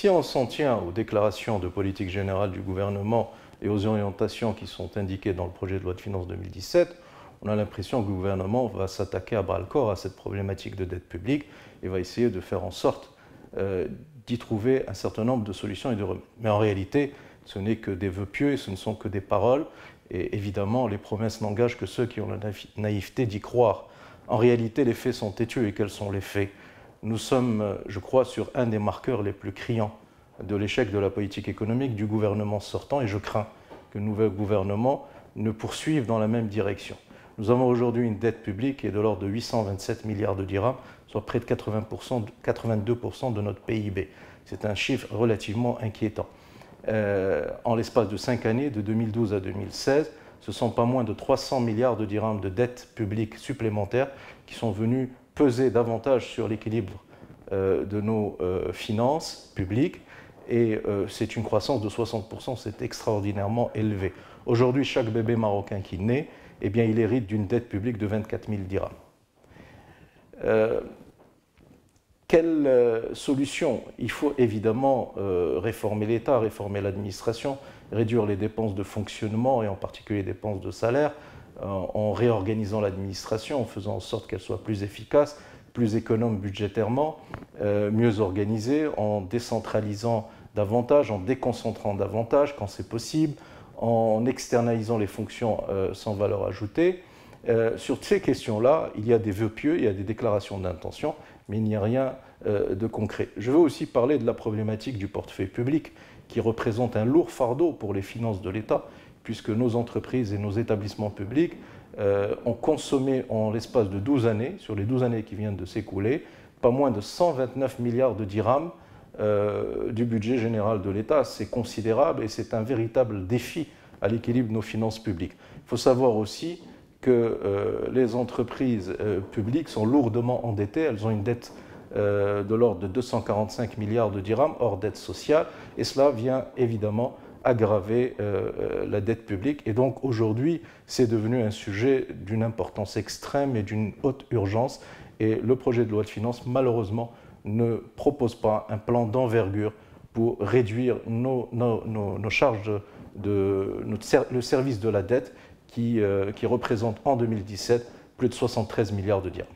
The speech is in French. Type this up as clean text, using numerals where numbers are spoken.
Si on s'en tient aux déclarations de politique générale du gouvernement et aux orientations qui sont indiquées dans le projet de loi de finances 2017, on a l'impression que le gouvernement va s'attaquer à bras-le-corps à cette problématique de dette publique et va essayer de faire en sorte d'y trouver un certain nombre de solutions et de remèdes. Mais en réalité, ce n'est que des vœux pieux et ce ne sont que des paroles. Et évidemment, les promesses n'engagent que ceux qui ont la naïveté d'y croire. En réalité, les faits sont têtus. Et quels sont les faits? Nous sommes, je crois, sur un des marqueurs les plus criants de l'échec de la politique économique du gouvernement sortant, et je crains que le nouvel gouvernement ne poursuive dans la même direction. Nous avons aujourd'hui une dette publique qui est de l'ordre de 827 milliards de dirhams, soit près de 82% de notre PIB. C'est un chiffre relativement inquiétant. En l'espace de 5 années, de 2012 à 2016, ce sont pas moins de 300 milliards de dirhams de dette publique supplémentaires qui sont venus peser davantage sur l'équilibre de nos finances publiques, et c'est une croissance de 60%, c'est extraordinairement élevé. Aujourd'hui, chaque bébé marocain qui naît, eh bien, il hérite d'une dette publique de 24 000 dirhams. Quelle solution? Il faut évidemment réformer l'État, réformer l'administration, réduire les dépenses de fonctionnement et en particulier les dépenses de salaire, en réorganisant l'administration, en faisant en sorte qu'elle soit plus efficace, plus économe budgétairement, mieux organisée, en décentralisant davantage, en déconcentrant davantage quand c'est possible, en externalisant les fonctions sans valeur ajoutée. Sur ces questions-là, il y a des vœux pieux, il y a des déclarations d'intention, mais il n'y a rien de concret. Je veux aussi parler de la problématique du portefeuille public, qui représente un lourd fardeau pour les finances de l'État, puisque nos entreprises et nos établissements publics ont consommé en l'espace de 12 années, sur les 12 années qui viennent de s'écouler, pas moins de 129 milliards de dirhams du budget général de l'État. C'est considérable et c'est un véritable défi à l'équilibre de nos finances publiques. Il faut savoir aussi que les entreprises publiques sont lourdement endettées. Elles ont une dette de l'ordre de 245 milliards de dirhams, hors dette sociale, et cela vient évidemment aggraver la dette publique. Et donc aujourd'hui, c'est devenu un sujet d'une importance extrême et d'une haute urgence. Et le projet de loi de finances, malheureusement, ne propose pas un plan d'envergure pour réduire nos charges, le service de la dette qui représente en 2017 plus de 73 milliards de dirhams.